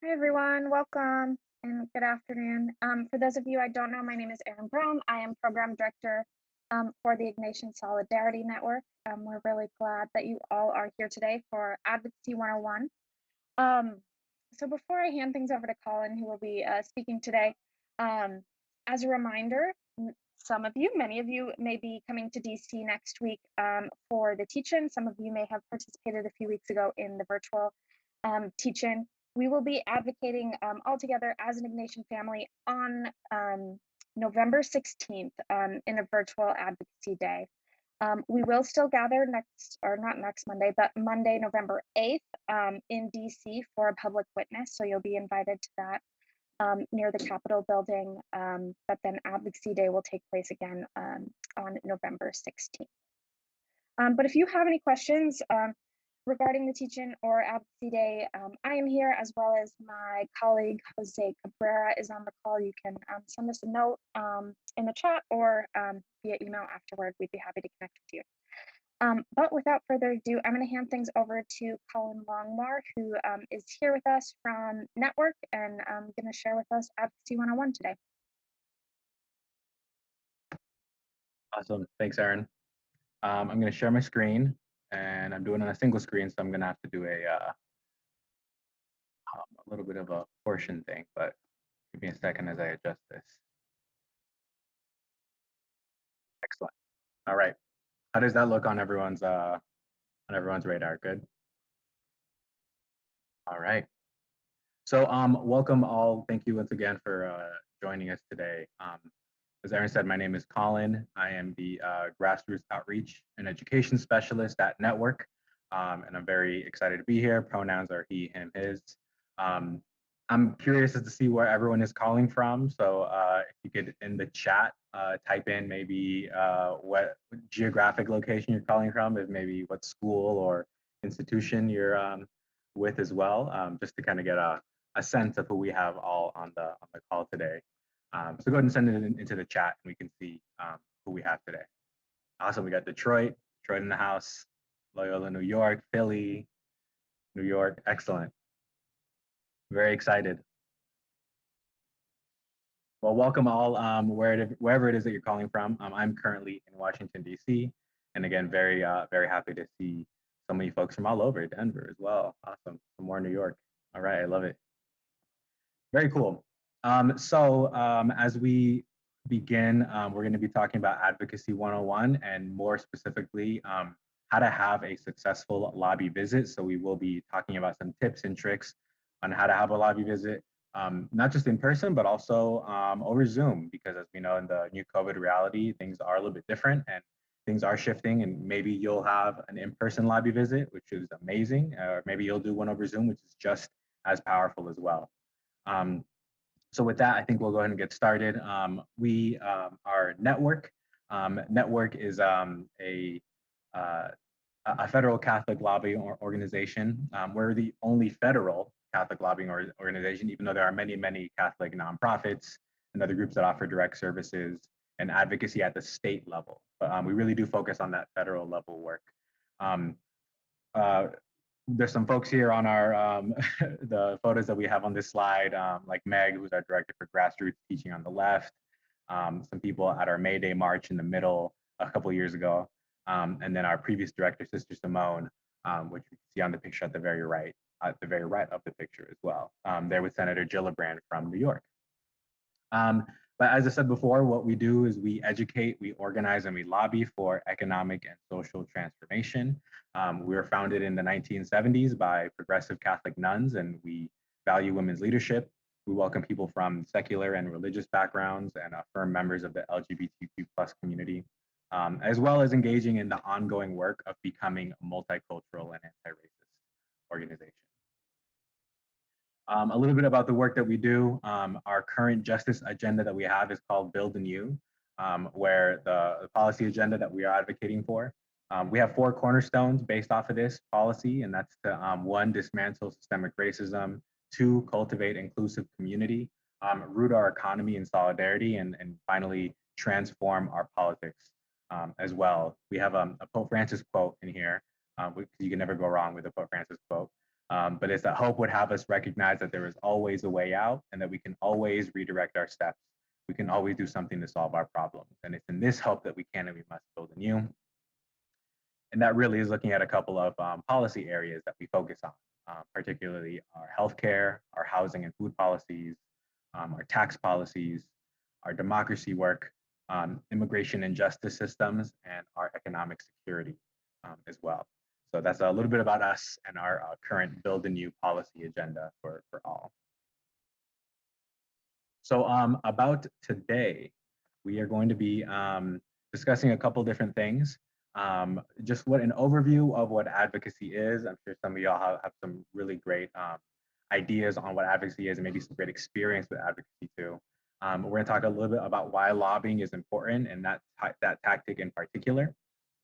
Hi, everyone. Welcome and good afternoon. For those of you I don't know, my name is Erin Brown. I am Program Director for the Ignatian Solidarity Network. We're really glad that you all are here today for Advocacy 101. So before I hand things over to Colin, who will be speaking today, as a reminder, many of you may be coming to DC next week for the teach-in. Some of you may have participated a few weeks ago in the virtual teach-in. We will be advocating all together as an Ignatian family on November 16th in a virtual advocacy day. We will still gather not next Monday, but Monday, November 8th in DC for a public witness. So you'll be invited to that near the Capitol building. But then Advocacy Day will take place again on November 16th. But if you have any questions regarding the teach-in or Advocacy Day, I am here, as well as my colleague Jose Cabrera is on the call. You can send us a note in the chat or via email afterward. We'd be happy to connect with you. But without further ado, I'm going to hand things over to Colin Longmore, who is here with us from Network and going to share with us Advocacy 101 today. Awesome. Thanks, Erin. I'm going to share my screen, and I'm doing it on a single screen, so I'm going to have to do a little bit of a portion thing, but give me a second as I adjust this. Excellent. All right. How does that look on everyone's radar? Good. All right. So welcome all. Thank you once again for joining us today. As Erin said, my name is Colin. I am the grassroots outreach and education specialist at Network, and I'm very excited to be here. Pronouns are he, him, his. I'm curious as to see where everyone is calling from. So if you could, in the chat, type in maybe what geographic location you're calling from, if maybe what school or institution you're with as well, just to kind of get a sense of who we have all on the call today. So go ahead and send it into the chat and we can see who we have today. Awesome, we got Detroit in the house, Loyola, New York, Philly, New York, excellent. Very excited. Well, welcome all wherever it is that you're calling from. I'm currently in Washington, DC. And again, very happy to see so many folks from all over, Denver as well. Awesome, some more New York. All right, I love it. Very cool. As we begin, we're going to be talking about Advocacy 101 and more specifically, how to have a successful lobby visit. So we will be talking about some tips and tricks on how to have a lobby visit, not just in person, but also over Zoom, because as we know in the new COVID reality, things are a little bit different and things are shifting, and maybe you'll have an in-person lobby visit, which is amazing, or maybe you'll do one over Zoom, which is just as powerful as well. So with that, I think we'll go ahead and get started. We are Network. Network is a federal Catholic lobbying organization. We're the only federal Catholic lobbying organization, even though there are many, many Catholic nonprofits and other groups that offer direct services and advocacy at the state level. But we really do focus on that federal level work. There's some folks here on our the photos that we have on this slide, like Meg, who's our director for grassroots teaching on the left, some people at our May Day March in the middle a couple of years ago, and then our previous director, Sister Simone, which you can see on the picture at the very right of the picture as well, there with Senator Gillibrand from New York. But as I said before, what we do is we educate, we organize, and we lobby for economic and social transformation. We were founded in the 1970s by progressive Catholic nuns, and we value women's leadership. We welcome people from secular and religious backgrounds and affirm members of the LGBTQ+ community, as well as engaging in the ongoing work of becoming a multicultural and anti-racist organization. A little bit about the work that we do. Our current justice agenda that we have is called Build Anew, where the policy agenda that we are advocating for. We have 4 cornerstones based off of this policy, and that's to 1, dismantle systemic racism, 2, cultivate inclusive community, root our economy in solidarity, and finally, transform our politics as well. We have a Pope Francis quote in here, because you can never go wrong with a Pope Francis quote. But it's that hope would have us recognize that there is always a way out and that we can always redirect our steps. We can always do something to solve our problems. And it's in this hope that we can and we must build anew. And that really is looking at a couple of policy areas that we focus on, particularly our healthcare, our housing and food policies, our tax policies, our democracy work, immigration and justice systems, and our economic security as well. So that's a little bit about us and our current Build Anew policy agenda for all. So about today, we are going to be discussing a couple different things. Just what an overview of what advocacy is. I'm sure some of y'all have some really great ideas on what advocacy is and maybe some great experience with advocacy too. We're going to talk a little bit about why lobbying is important and that tactic in particular.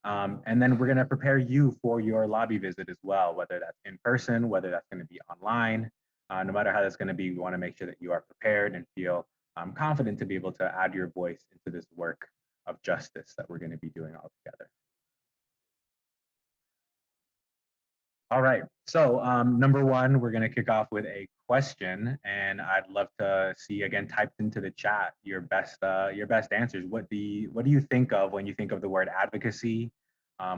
And then we're going to prepare you for your lobby visit as well, whether that's in person, whether that's going to be online. No matter how that's going to be, we want to make sure that you are prepared and feel confident to be able to add your voice into this work of justice that we're going to be doing all together. All right, so number one, we're going to kick off with a question, and I'd love to see again typed into the chat your best answers. What do you think of when you think of the word advocacy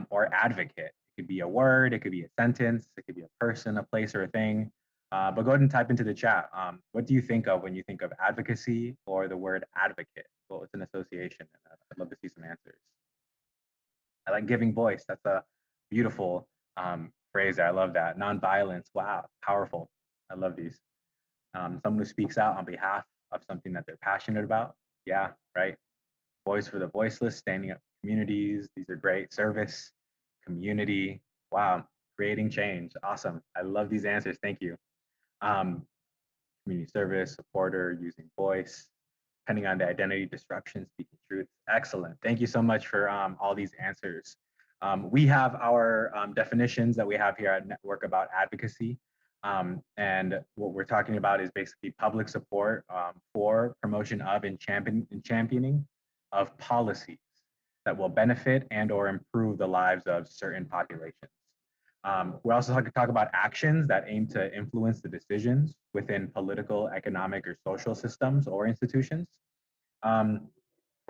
or advocate? It could be a word, it could be a sentence, it could be a person, a place, or a thing. But go ahead and type into the chat. What do you think of when you think of advocacy or the word advocate? Well, it's an association. I'd love to see some answers. I like giving voice. That's a beautiful phrase there. I love that. Nonviolence. Wow, powerful. I love these. Someone who speaks out on behalf of something that they're passionate about. Yeah, right. Voice for the voiceless, standing up for communities. These are great. Service, community. Wow, creating change. Awesome. I love these answers. Thank you. Community service, supporter, using voice, depending on the identity, disruption, speaking truth. Excellent. Thank you so much for all these answers. We have our definitions that we have here at Network about advocacy. And what we're talking about is basically public support for promotion of and championing of policies that will benefit and or improve the lives of certain populations. We also talk about actions that aim to influence the decisions within political, economic, or social systems or institutions. And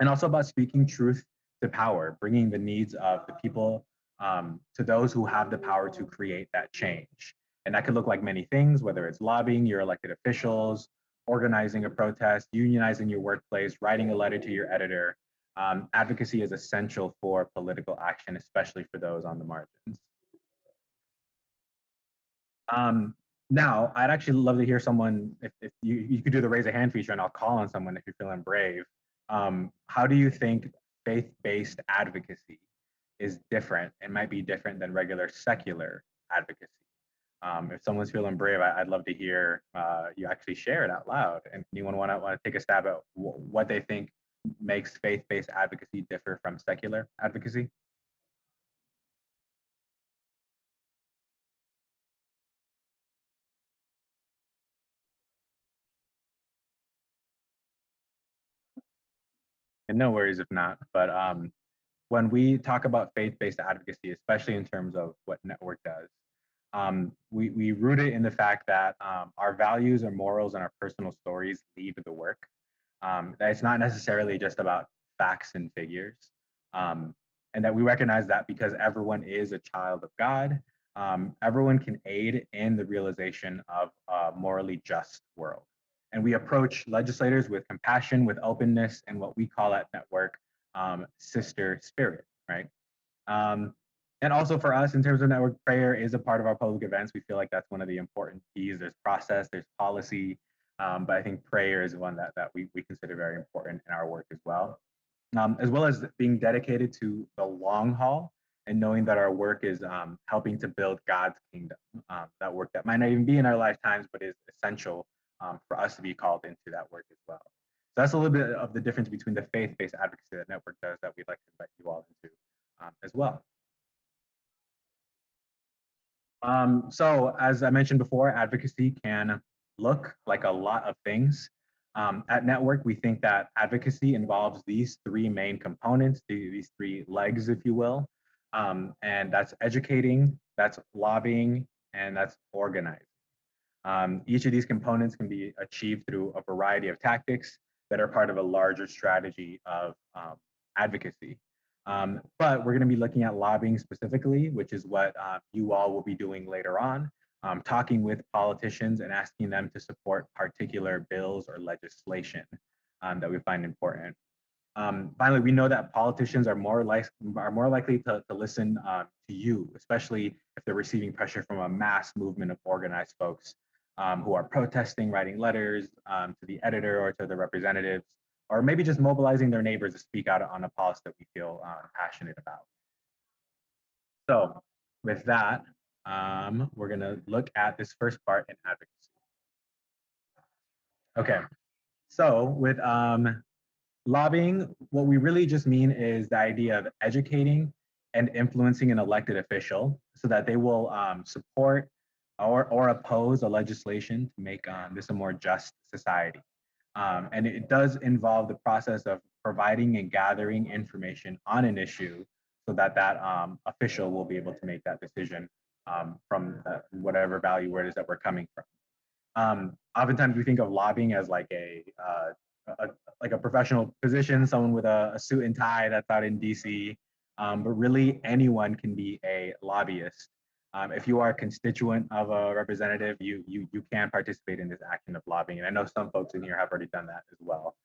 also about speaking truth to power, bringing the needs of the people to those who have the power to create that change. And that could look like many things, whether it's lobbying your elected officials, organizing a protest, unionizing your workplace, writing a letter to your editor. Advocacy is essential for political action, especially for those on the margins. Now, I'd actually love to hear someone, if you could do the raise a hand feature and I'll call on someone if you're feeling brave. How do you think faith-based advocacy is different and might be different than regular secular advocacy? If someone's feeling brave, I'd love to hear you actually share it out loud. And anyone want to take a stab at what they think makes faith-based advocacy differ from secular advocacy? And no worries if not, but when we talk about faith-based advocacy, especially in terms of what Network does, we root it in the fact that our values and morals and our personal stories lead the work. That it's not necessarily just about facts and figures, and that we recognize that because everyone is a child of God, everyone can aid in the realization of a morally just world. And we approach legislators with compassion, with openness, and what we call at Network sister spirit, right? And also for us, in terms of network, prayer is a part of our public events. We feel like that's one of the important keys. There's process, there's policy, but I think prayer is one that we consider very important in our work as well as being dedicated to the long haul and knowing that our work is helping to build God's kingdom. That work that might not even be in our lifetimes, but is essential for us to be called into that work as well. So that's a little bit of the difference between the faith-based advocacy that Network does that we'd like to invite you all into as well. So as I mentioned before, advocacy can look like a lot of things. At Network, we think that advocacy involves these three main components, these three legs, if you will. And that's educating, that's lobbying, and that's organizing. Each of these components can be achieved through a variety of tactics that are part of a larger strategy of advocacy. But we're going to be looking at lobbying specifically, which is what you all will be doing later on, talking with politicians and asking them to support particular bills or legislation that we find important. Finally, we know that politicians are more likely to listen to you, especially if they're receiving pressure from a mass movement of organized folks who are protesting, writing letters to the editor or to the representatives, or maybe just mobilizing their neighbors to speak out on a policy that we feel passionate about. So with that, we're going to look at this first part in advocacy. Okay, so with lobbying, what we really just mean is the idea of educating and influencing an elected official so that they will support or oppose a legislation to make this a more just society. And it does involve the process of providing and gathering information on an issue so that that official will be able to make that decision from whatever value where it is that we're coming from. Oftentimes we think of lobbying as like a professional position, someone with a suit and tie that's out in DC, but really anyone can be a lobbyist. If you are a constituent of a representative, you can participate in this action of lobbying. And I know some folks in here have already done that as well.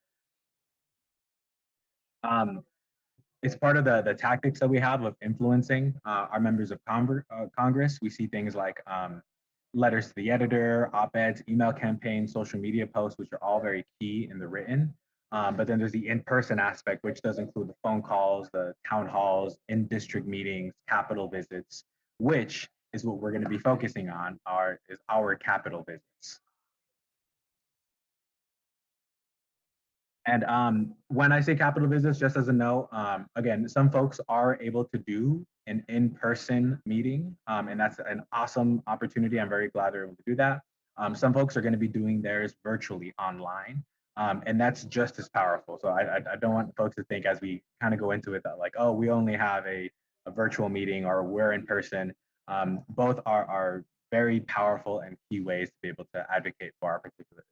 It's part of the tactics that we have of influencing our members of Congress. We see things like letters to the editor, op-eds, email campaigns, social media posts, which are all very key in the written. But then there's the in-person aspect, which does include the phone calls, the town halls, in-district meetings, Capitol visits, which is what we're going to be focusing on, is our Capitol visits. And when I say Capitol visits, just as a note, again, some folks are able to do an in-person meeting, and that's an awesome opportunity. I'm very glad they're able to do that. Some folks are going to be doing theirs virtually online, and that's just as powerful. So I don't want folks to think as we kind of go into it that like, oh, we only have a virtual meeting or we're in person. Both are very powerful and key ways to be able to advocate for our particular issues.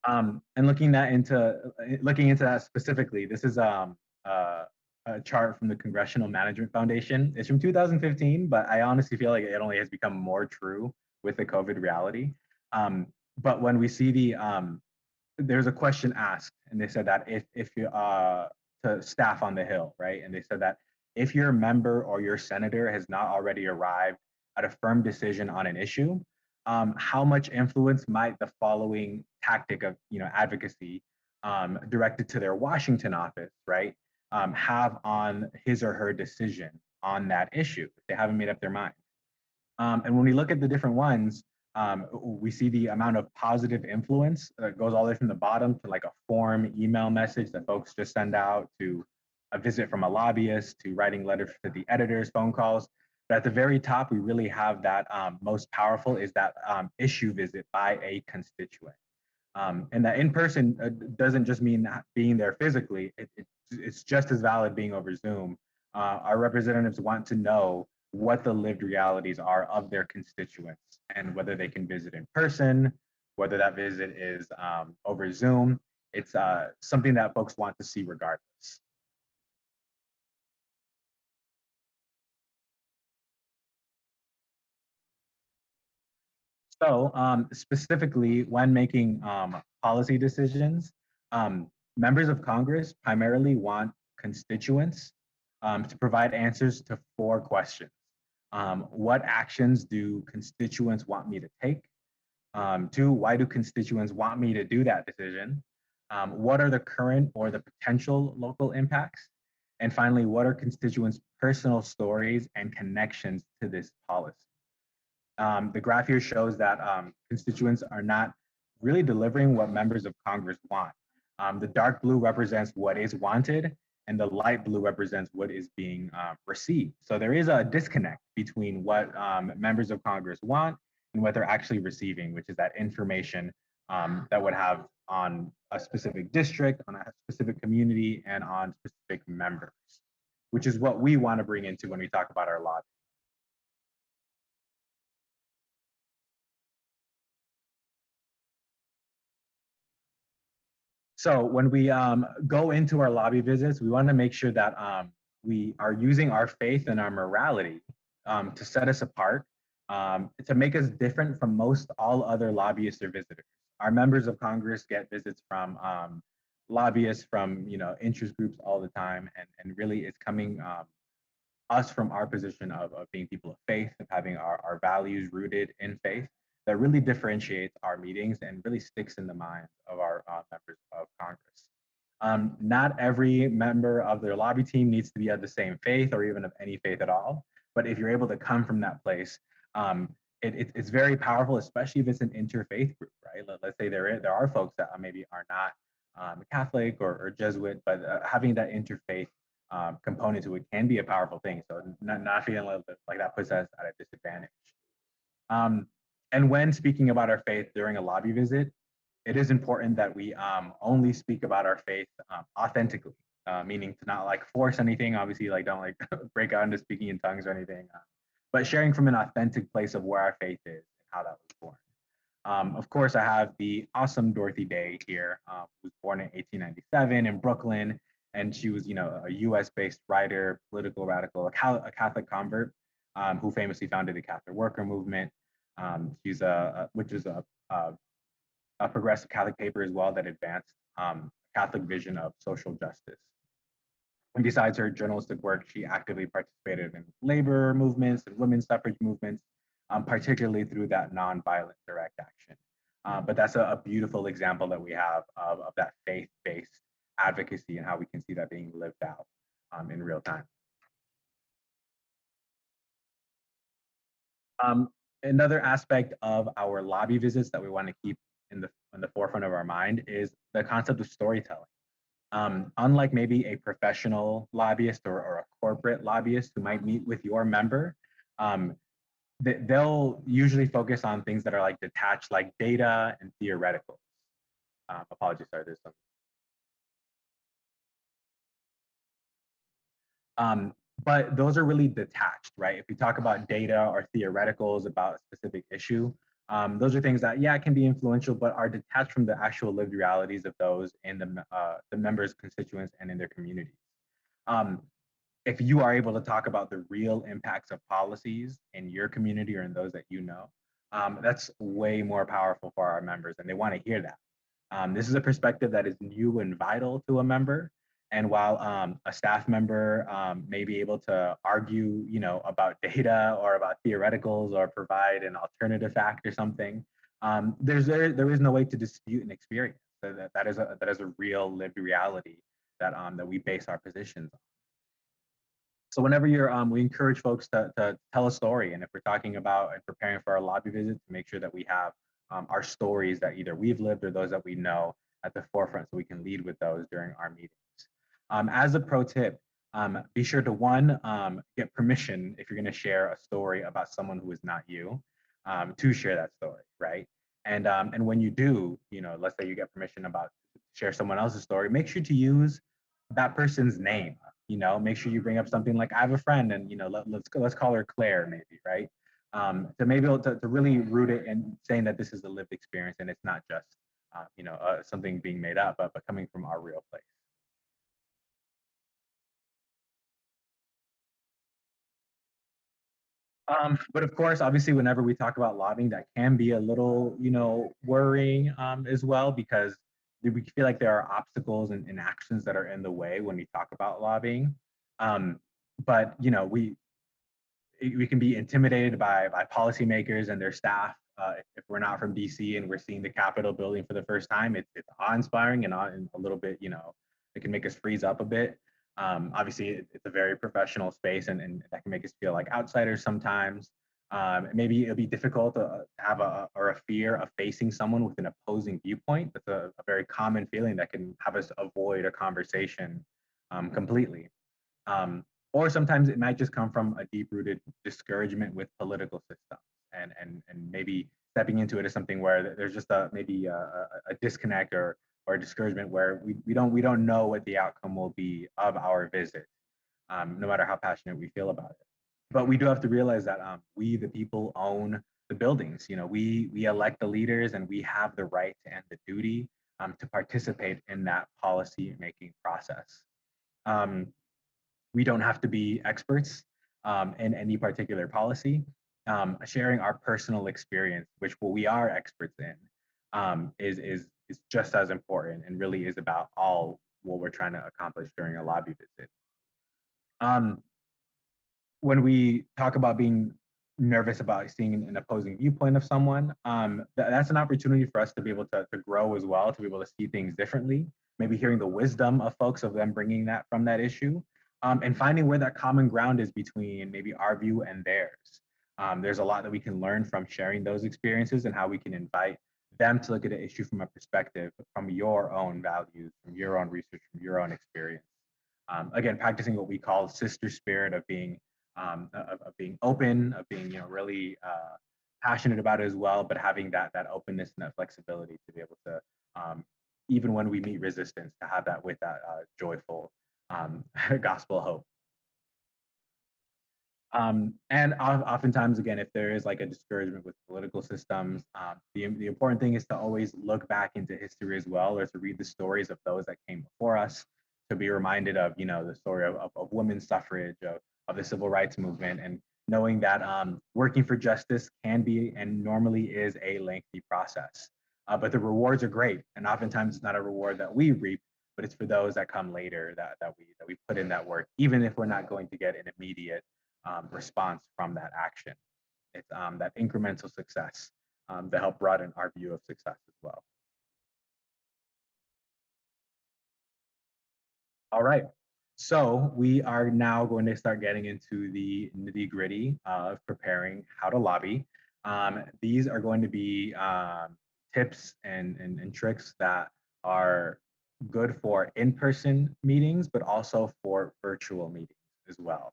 And looking into that specifically, this is a chart from the Congressional Management Foundation. It's from 2015, but I honestly feel like it only has become more true with the COVID reality. But when we see there's a question asked, and they said that if you to staff on the Hill, right? And they said that if your member or your senator has not already arrived at a firm decision on an issue, how much influence might the following tactic of advocacy directed to their Washington office, right, have on his or her decision on that issue if they haven't made up their mind? And when we look at the different ones, we see the amount of positive influence that goes all the way from the bottom to like a form email message that folks just send out, to a visit from a lobbyist, to writing letters to the editors, phone calls. But at the very top, we really have that most powerful is that issue visit by a constituent. And that in person doesn't just mean being there physically, it's just as valid being over Zoom. Our representatives want to know what the lived realities are of their constituents and whether they can visit in person, whether that visit is over Zoom. It's something that folks want to see regardless. So specifically when making policy decisions, members of Congress primarily want constituents to provide answers to 4 questions. What actions do constituents want me to take? 2, why do constituents want me to do that decision? What are the current or the potential local impacts? And finally, what are constituents' personal stories and connections to this policy? The graph here shows that constituents are not really delivering what members of Congress want. The dark blue represents what is wanted, and the light blue represents what is being received. So there is a disconnect between what members of Congress want and what they're actually receiving, which is that information that would have on a specific district, on a specific community, and on specific members. which is what we want to bring into when we talk about our lobby. So when we go into our lobby visits, we want to make sure that we are using our faith and our morality to set us apart, to make us different from most all other lobbyists or visitors. Our members of Congress get visits from lobbyists from interest groups all the time, and really it's coming us from our position of being people of faith, of having our values rooted in faith, that really differentiates our meetings and really sticks in the minds of our members of Congress. Not every member of their lobby team needs to be of the same faith or even of any faith at all. But if you're able to come from that place, it's very powerful, especially if it's an interfaith group, right? Let's say there are folks that maybe are not Catholic or Jesuit, but having that interfaith component to it can be a powerful thing. So not feeling like that puts us at a disadvantage. Um, and when speaking about our faith during a lobby visit, it is important that we only speak about our faith authentically, meaning to not like force anything. Obviously, like don't like break out into speaking in tongues or anything, but sharing from an authentic place of where our faith is and how that was born. Of course, I have the awesome Dorothy Day here, who was born in 1897 in Brooklyn, and she was, a U.S.-based writer, political radical, a Catholic convert, who famously founded the Catholic Worker Movement. She's which is a progressive Catholic paper as well that advanced Catholic vision of social justice. And besides her journalistic work, she actively participated in labor movements and women's suffrage movements, particularly through that nonviolent direct action. But that's a beautiful example that we have of that faith-based advocacy and how we can see that being lived out in real time. Another aspect of our lobby visits that we want to keep in the forefront of our mind is the concept of storytelling. Unlike maybe a professional lobbyist or a corporate lobbyist who might meet with your member, they'll usually focus on things that are like detached, like data and theoretical. Apologies, sorry, there's some. But those are really detached, right? If we talk about data or theoreticals about a specific issue, those are things that, yeah, can be influential, but are detached from the actual lived realities of those in the members' constituents and in their communities. Um, if you are able to talk about the real impacts of policies in your community or in those that that's way more powerful for our members, and they want to hear that. This is a perspective that is new and vital to a member. And while a staff member may be able to argue, about data or about theoreticals or provide an alternative fact or something, there is no way to dispute an experience. So that is a real lived reality that we base our positions on. So whenever we encourage folks to tell a story. And if we're talking about and preparing for our lobby visit, to make sure that we have our stories that either we've lived or those that we know at the forefront so we can lead with those during our meetings. As a pro tip, be sure to get permission if you're going to share a story about someone who is not you, to share that story, right? And when you do, let's say you get permission about share someone else's story, make sure to use that person's name. Make sure you bring up something like I have a friend, and let's call her Claire, maybe, right? To maybe to really root it in saying that this is a lived experience and it's not just something being made up, but coming from our real place. But of course, obviously, whenever we talk about lobbying, that can be a little, worrying as well, because we feel like there are obstacles and actions that are in the way when we talk about lobbying. But we can be intimidated by policymakers and their staff. If we're not from DC and we're seeing the Capitol building for the first time, it's awe-inspiring and a little bit, it can make us freeze up a bit. Obviously, it's a very professional space, and that can make us feel like outsiders sometimes. Maybe it'll be difficult to have a fear of facing someone with an opposing viewpoint. That's a very common feeling that can have us avoid a conversation completely. Um, or sometimes it might just come from a deep-rooted discouragement with political systems, and maybe stepping into it is something where there's just maybe a disconnect or a discouragement where we don't know what the outcome will be of our visit. no matter how passionate we feel about it. But we do have to realize that we, the people, own the buildings. You know, we elect the leaders, and we have the right and the duty to participate in that policy making process. Um, we don't have to be experts in any particular policy. Sharing our personal experience, which we are experts in, is just as important, and really is about all what we're trying to accomplish during a lobby visit. Um, when we talk about being nervous about seeing an opposing viewpoint of someone, that's an opportunity for us to be able to grow as well, to be able to see things differently, maybe hearing the wisdom of folks, of them bringing that from that issue, and finding where that common ground is between maybe our view and theirs. There's a lot that we can learn from sharing those experiences, and how we can invite them to look at an issue from a perspective, from your own values, from your own research, from your own experience. Again, practicing what we call sister spirit, of being open, of being, really passionate about it as well, but having that openness and that flexibility to be able to, even when we meet resistance, to have that with that joyful gospel hope. And oftentimes, again, if there is like a discouragement with political systems, the important thing is to always look back into history as well, or to read the stories of those that came before us, to be reminded of, the story of women's suffrage, of the civil rights movement, and knowing that working for justice can be, and normally is, a lengthy process. But the rewards are great, and oftentimes it's not a reward that we reap, but it's for those that come later, that we put in that work, even if we're not going to get an immediate response from that action. It's that incremental success to help broaden our view of success as well. All right. So we are now going to start getting into the nitty gritty of preparing how to lobby. These are going to be tips and tricks that are good for in-person meetings, but also for virtual meetings as well.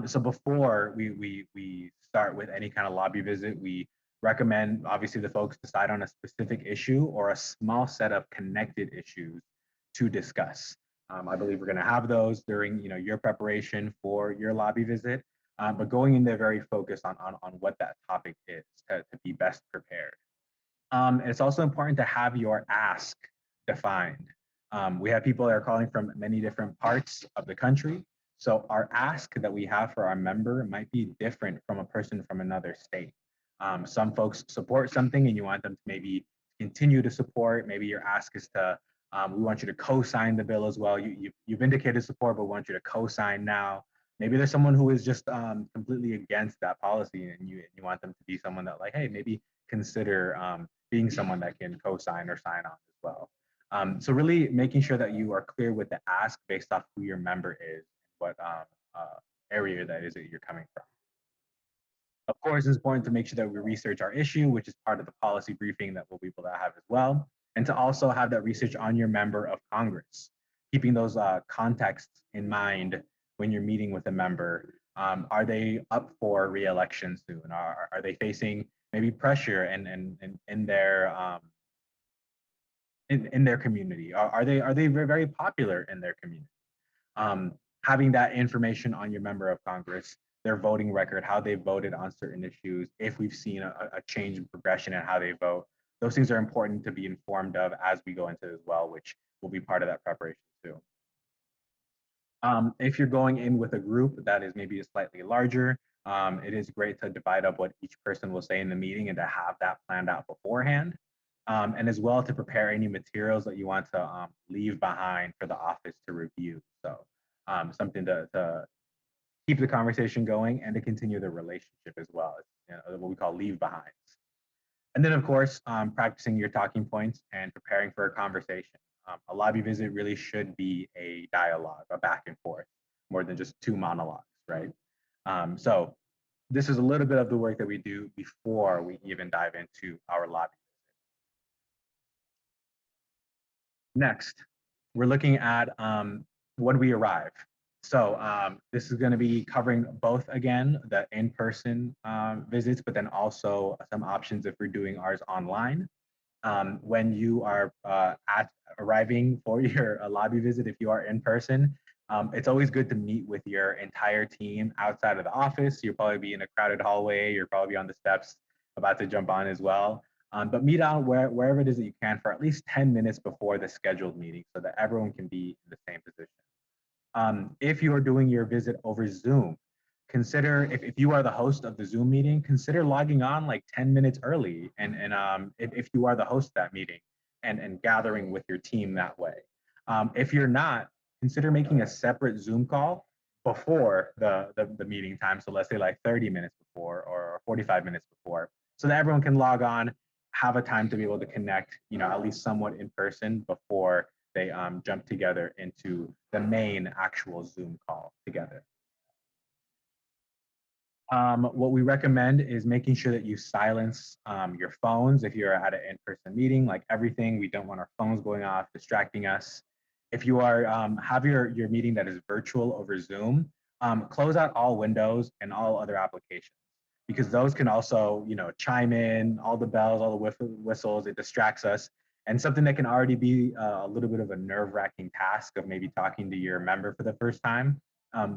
So before we start with any kind of lobby visit, we recommend, obviously, the folks decide on a specific issue or a small set of connected issues to discuss. I believe we're going to have those during, your preparation for your lobby visit, but going in there very focused on what that topic is, to be best prepared. And it's also important to have your ask defined. We have people that are calling from many different parts of the country. So our ask that we have for our member might be different from a person from another state. Some folks support something and you want them to maybe continue to support. Maybe your ask is to, we want you to co-sign the bill as well. You've indicated support, but we want you to co-sign now. Maybe there's someone who is just completely against that policy, and you want them to be someone that, like, hey, maybe consider being someone that can co-sign or sign on as well. So really making sure that you are clear with the ask based off who your member is, what area that is that you're coming from. Of course, it's important to make sure that we research our issue, which is part of the policy briefing that we'll be able to have as well, and to also have that research on your member of Congress, keeping those contexts in mind when you're meeting with a member. Are they up for re-election soon? Are they facing maybe pressure and in their in their community? Are they very, very popular in their community? um, Having that information on your member of Congress, their voting record, how they voted on certain issues, if we've seen a change in progression in how they vote, those things are important to be informed of as we go into it as well, which will be part of that preparation too. If you're going in with a group that is maybe slightly larger, it is great to divide up what each person will say in the meeting and to have that planned out beforehand. And as well, to prepare any materials that you want to leave behind for the office to review. So something to keep the conversation going and to continue the relationship as well. It's, what we call leave behinds. And then, of course, practicing your talking points and preparing for a conversation. A lobby visit really should be a dialogue, a back and forth, more than just two monologues, right? So this is a little bit of the work that we do before we even dive into our lobby. Next, we're looking at when we arrive. So this is going to be covering both, again, the in-person visits, but then also some options if we're doing ours online. When you are arriving for your lobby visit, if you are in person, It's always good to meet with your entire team outside of the office. You'll probably be in a crowded hallway. You're probably on the steps about to jump on as well. But meet out wherever it is that you can for at least 10 minutes before the scheduled meeting so that everyone can be in the same position. If you are doing your visit over Zoom, consider if you are the host of the Zoom meeting, consider logging on like 10 minutes early. And if you are the host of that meeting and gathering with your team that way. If you're not, consider making a separate Zoom call before the meeting time. So let's say like 30 minutes before or 45 minutes before, so that everyone can log on, have a time to be able to connect, at least somewhat in person before they jump together into the main actual Zoom call together. What we recommend is making sure that you silence your phones if you're at an in-person meeting, like everything. We don't want our phones going off, distracting us. If you are have your meeting that is virtual over Zoom, close out all windows and all other applications because those can also, chime in, all the bells, all the whistles, it distracts us. And something that can already be a little bit of a nerve-wracking task of maybe talking to your member for the first time.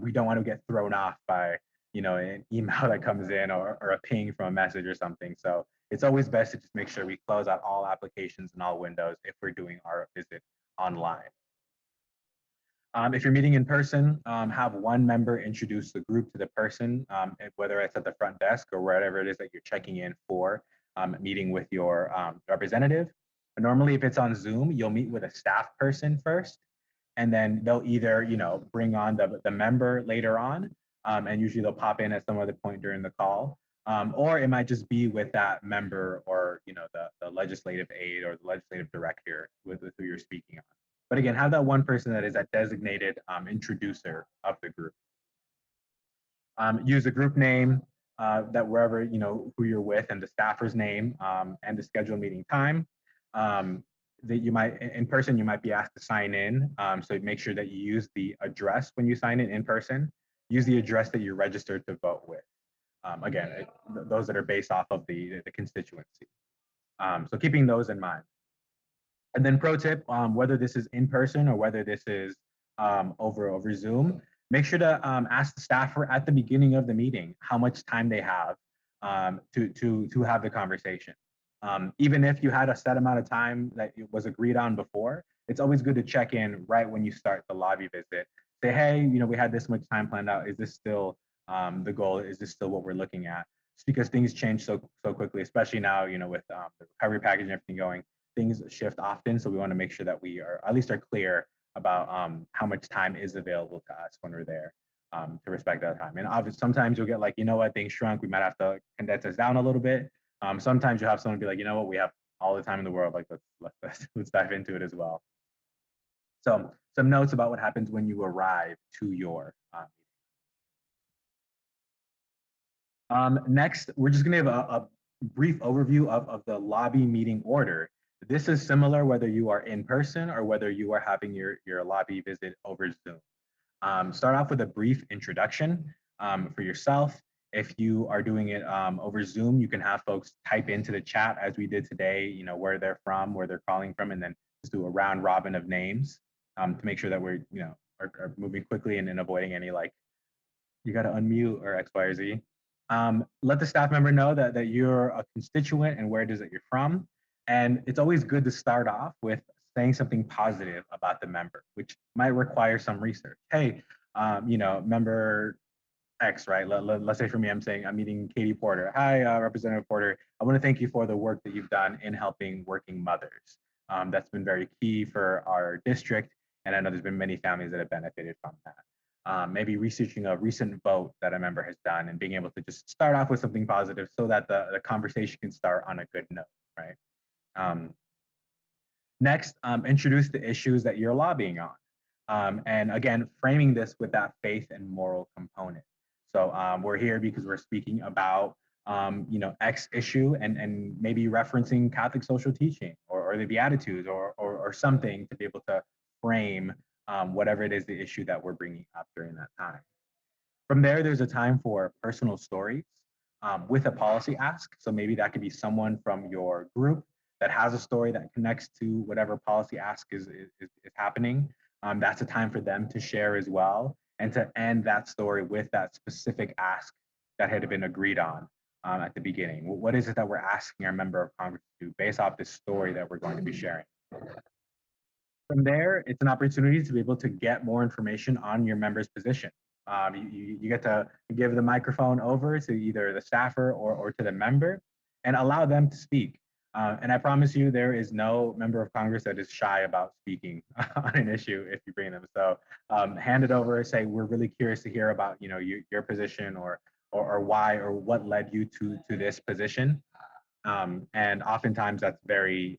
We don't want to get thrown off by an email that comes in or a ping from a message or something. So it's always best to just make sure we close out all applications and all windows if we're doing our visit online. If you're meeting in person, have one member introduce the group to the person, whether it's at the front desk or wherever it is that you're checking in for meeting with your representative. But normally, if it's on Zoom, you'll meet with a staff person first, and then they'll either bring on the member later on, and usually they'll pop in at some other point during the call, or it might just be with that member or the legislative aide or the legislative director with who you're speaking on. But again, have that one person that is that designated introducer of the group. Use the group name that wherever who you're with and the staffer's name and the scheduled meeting time. That you might in person you might be asked to sign in. So make sure that you use the address when you sign in person. Use the address that you're registered to vote with. Again, those that are based off of the constituency. So keeping those in mind. And then pro tip, whether this is in person or whether this is over Zoom, make sure to ask the staffer at the beginning of the meeting how much time they have to have the conversation. Even if you had a set amount of time that was agreed on before, it's always good to check in right when you start the lobby visit. Say, hey, we had this much time planned out. Is this still the goal? Is this still what we're looking at? Just because things change so quickly, especially now, with the recovery package and everything going, things shift often. So we want to make sure that we are at least are clear about how much time is available to us when we're there to respect that time. And obviously, sometimes you'll get like, things shrunk. We might have to condense this down a little bit. Sometimes you'll have someone be like, we have all the time in the world. Like, let's dive into it as well. So some notes about what happens when you arrive to your next, we're just going to have a brief overview of the lobby meeting order. This is similar whether you are in person or whether you are having your lobby visit over Zoom. Start off with a brief introduction for yourself. If you are doing it over Zoom, you can have folks type into the chat as we did today, where they're from, where they're calling from, and then just do a round robin of names to make sure that we're, are moving quickly and avoiding any like, you got to unmute or X, Y, or Z. Let the staff member know that you're a constituent and where it is that you're from. And it's always good to start off with saying something positive about the member, which might require some research. Hey, member X, right? Let's say for me, I'm meeting Katie Porter. Hi, Representative Porter. I want to thank you for the work that you've done in helping working mothers. That's been very key for our district. And I know there's been many families that have benefited from that. Maybe researching a recent vote that a member has done and being able to just start off with something positive so that the conversation can start on a good note, right? Next, introduce the issues that you're lobbying on. And again, framing this with that faith and moral component. So we're here because we're speaking about X issue and maybe referencing Catholic social teaching or the Beatitudes or something to be able to frame whatever it is the issue that we're bringing up during that time. From there, there's a time for personal stories with a policy ask. So maybe that could be someone from your group that has a story that connects to whatever policy ask is happening. that's a time for them to share as well and to end that story with that specific ask that had been agreed on at the beginning. What is it that we're asking our member of Congress to do based off this story that we're going to be sharing? From there, it's an opportunity to be able to get more information on your member's position. You get to give the microphone over to either the staffer or to the member and allow them to speak. And I promise you, there is no member of Congress that is shy about speaking on an issue if you bring them. So hand it over, say, we're really curious to hear about your position or why or what led you to this position. And oftentimes that's very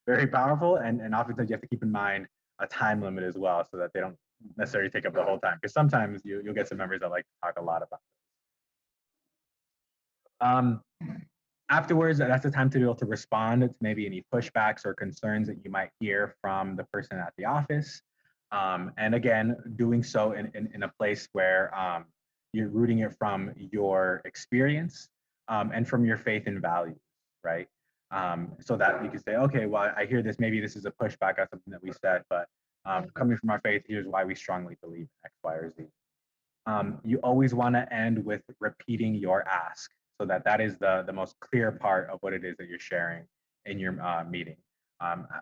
very powerful, and oftentimes you have to keep in mind a time limit as well, so that they don't necessarily take up the whole time. Because sometimes you'll get some members that like to talk a lot about. Um, Afterwards, that's the time to be able to respond to maybe any pushbacks or concerns that you might hear from the person at the office. And again, doing so in a place where you're rooting it from your experience and from your faith and values, right? So that you can say, okay, well, I hear this, maybe this is a pushback on something that we said, but coming from our faith, here's why we strongly believe X, Y, or Z. You always want to end with repeating your ask, so that is the most clear part of what it is that you're sharing in your meeting.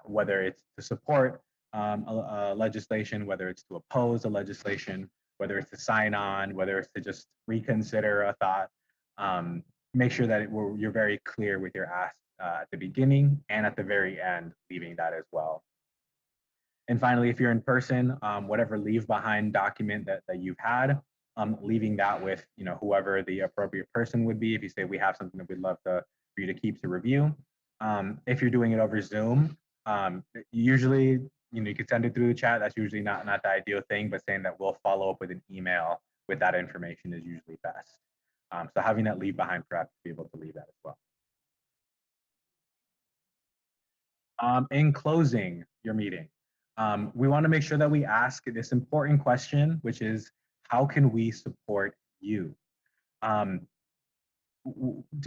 Whether it's to support a legislation, whether it's to oppose a legislation, whether it's to sign on, whether it's to just reconsider a thought. Make sure that you're very clear with your ask at the beginning and at the very end, leaving that as well. And finally, if you're in person, whatever leave behind document that you've had, leaving that with whoever the appropriate person would be. If you say we have something that we'd love for you to keep to review. If you're doing it over Zoom, usually you can send it through the chat. That's usually not the ideal thing, but saying that we'll follow up with an email with that information is usually best. So having that leave behind prep to be able to leave that as well. In closing your meeting, we want to make sure that we ask this important question, which is, how can we support you? To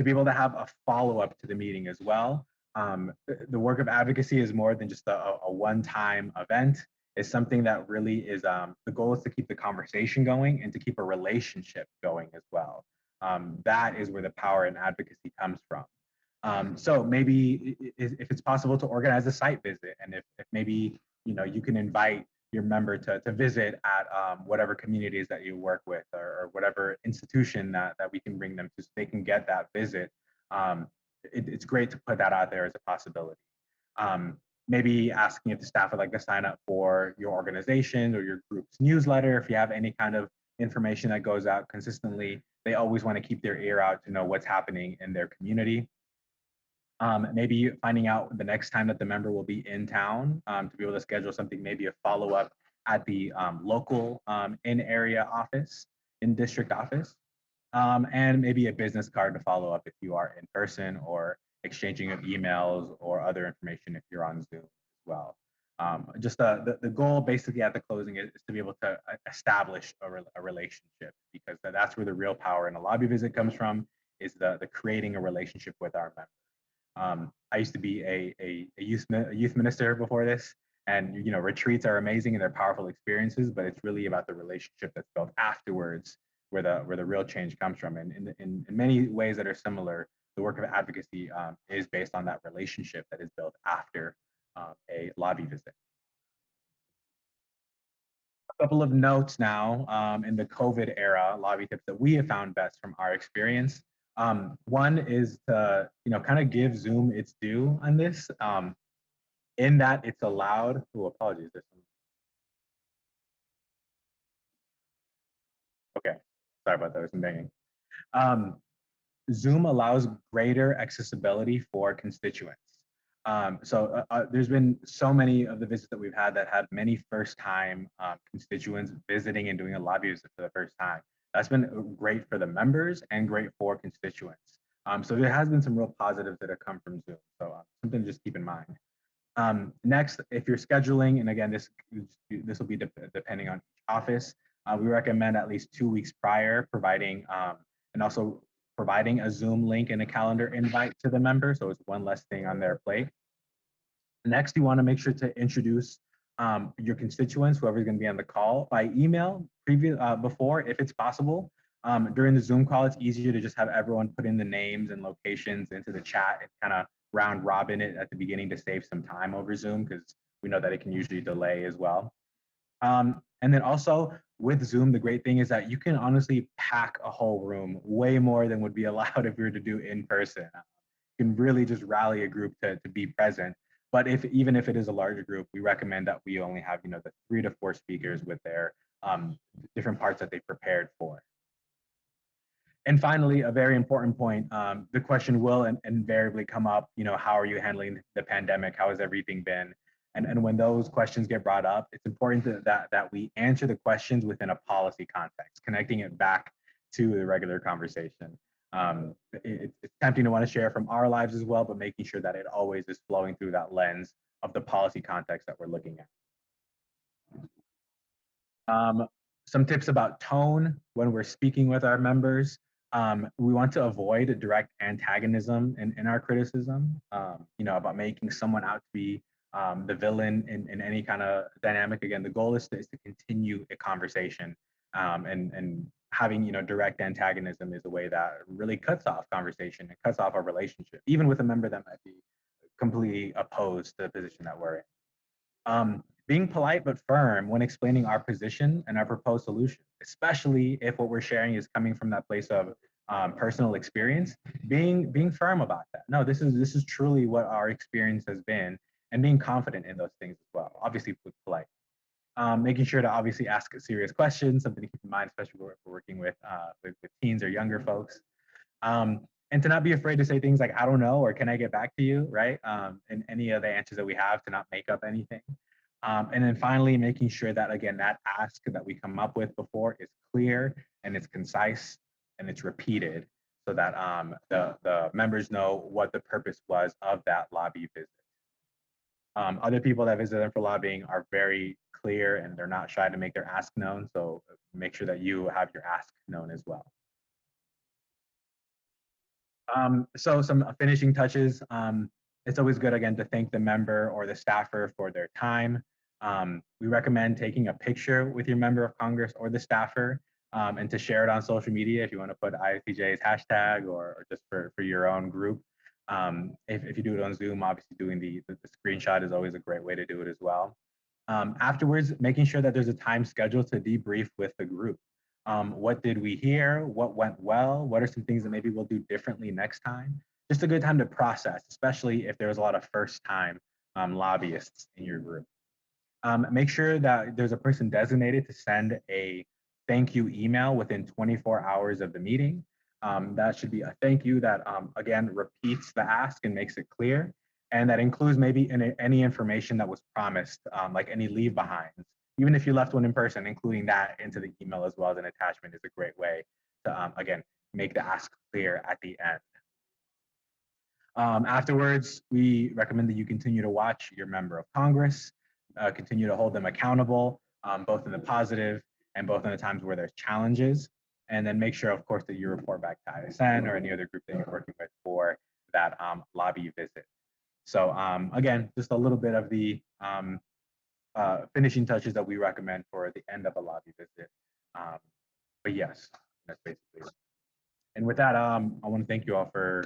be able to have a follow-up to the meeting as well. The work of advocacy is more than just a one-time event. It's something that really is, the goal is to keep the conversation going and to keep a relationship going as well. That is where the power in advocacy comes from. So maybe if it's possible to organize a site visit, and if maybe you can invite your member to visit at whatever communities that you work with, or whatever institution that we can bring them to, so they can get that visit. It's great to put that out there as a possibility. Maybe asking if the staff would like to sign up for your organization or your group's newsletter. If you have any kind of information that goes out consistently, they always want to keep their ear out to know what's happening in their community. Maybe finding out the next time that the member will be in town, to be able to schedule something, maybe a follow-up at the local in-area office, in-district office, and maybe a business card to follow up if you are in person, or exchanging of emails or other information if you're on Zoom as well. Just the goal basically at the closing is to be able to establish a relationship, because that's where the real power in a lobby visit comes from, is the creating a relationship with our members. I used to be a youth minister before this, and retreats are amazing and they're powerful experiences, but it's really about the relationship that's built afterwards where the real change comes from. And in many ways that are similar, the work of advocacy is based on that relationship that is built after a lobby visit. A couple of notes now in the COVID era lobby tips that we have found best from our experience. One is to kind of give Zoom its due on this, in that it's allowed. Oh, apologies. Okay, sorry about that. There's some banging. Zoom allows greater accessibility for constituents. There's been so many of the visits that we've had that have many first-time constituents visiting and doing a lobby visit for the first time. That's been great for the members and great for constituents. So there has been some real positives that have come from Zoom. So something to just keep in mind. Next, if you're scheduling, and again, this will be depending on each office, we recommend at least 2 weeks prior, providing and also providing a Zoom link and a calendar invite to the member, so it's one less thing on their plate. Next, you want to make sure to introduce your constituents, whoever's going to be on the call, by email before, if it's possible. During the Zoom call, it's easier to just have everyone put in the names and locations into the chat and kind of round robin it at the beginning to save some time over Zoom, because we know that it can usually delay as well. And then also with Zoom, the great thing is that you can honestly pack a whole room way more than would be allowed if we were to do in person. You can really just rally a group to be present. But even if it is a larger group, we recommend that we only have, the 3 to 4 speakers with their different parts that they prepared for. And finally, a very important point, the question will invariably come up, how are you handling the pandemic? How has everything been? And when those questions get brought up, it's important that we answer the questions within a policy context, connecting it back to the regular conversation. It's tempting to want to share from our lives as well, but making sure that it always is flowing through that lens of the policy context that we're looking at. Some tips about tone when we're speaking with our members. We want to avoid direct antagonism in our criticism, about making someone out to be the villain in any kind of dynamic. Again, the goal is to continue a conversation, and having, direct antagonism is a way that really cuts off conversation and cuts off our relationship, even with a member that might be completely opposed to the position that we're in. Being polite but firm when explaining our position and our proposed solution, especially if what we're sharing is coming from that place of personal experience. Being firm about that. No, this is truly what our experience has been, and being confident in those things as well. Obviously, with polite. Making sure to obviously ask serious questions, something to keep in mind, especially when we're working with teens or younger folks. And to not be afraid to say things like, I don't know, or can I get back to you, right? And any of the answers that we have, to not make up anything. And then finally, making sure that, again, that ask that we come up with before is clear and it's concise and it's repeated, so that the members know what the purpose was of that lobby visit. Other people that visit them for lobbying are very clear and they're not shy to make their ask known. So make sure that you have your ask known as well. So some finishing touches. It's always good, again, to thank the member or the staffer for their time. We recommend taking a picture with your member of Congress or the staffer, and to share it on social media if you want to put IFTJ's hashtag, or just for your own group. If you do it on Zoom, obviously doing the screenshot is always a great way to do it as well. Afterwards, making sure that there's a time scheduled to debrief with the group. What did we hear? What went well? What are some things that maybe we'll do differently next time? Just a good time to process, especially if there's a lot of first-time lobbyists in your group. Make sure that there's a person designated to send a thank you email within 24 hours of the meeting. That should be a thank you that, again, repeats the ask and makes it clear. And that includes maybe any information that was promised, like any leave behinds. Even if you left one in person, including that into the email as well as an attachment is a great way to, again, make the ask clear at the end. Afterwards, we recommend that you continue to watch your member of Congress, continue to hold them accountable, both in the positive and both in the times where there's challenges. And then make sure, of course, that you report back to ISN or any other group that you're working with for that lobby visit. So again, just a little bit of the finishing touches that we recommend for the end of a lobby visit. But yes, that's basically it. And with that, I want to thank you all for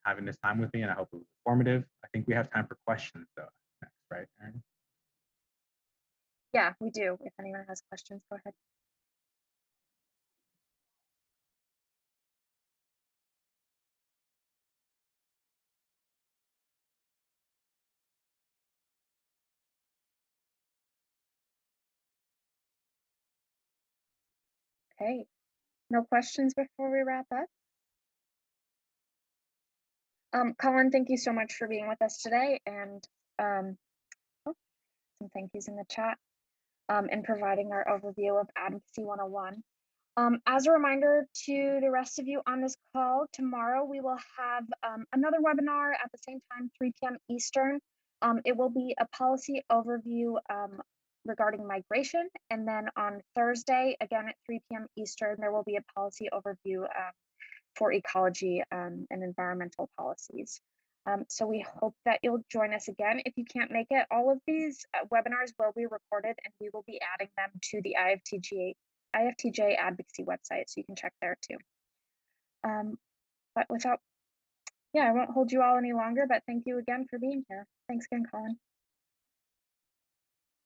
having this time with me, and I hope it was informative. I think we have time for questions though next, right, Erin? Yeah, we do. If anyone has questions, go ahead. Okay, no questions before we wrap up? Colin, thank you so much for being with us today, and oh, some thank yous in the chat, and providing our overview of Advocacy 101. As a reminder to the rest of you on this call, tomorrow we will have another webinar at the same time, 3 p.m. Eastern. It will be a policy overview regarding migration. And then on Thursday, again at 3 p.m. Eastern, there will be a policy overview for ecology and environmental policies. So we hope that you'll join us again. If you can't make it, all of these webinars will be recorded and we will be adding them to the IFTJ advocacy website, so you can check there too. But without, yeah, I won't hold you all any longer, but thank you again for being here. Thanks again, Colin.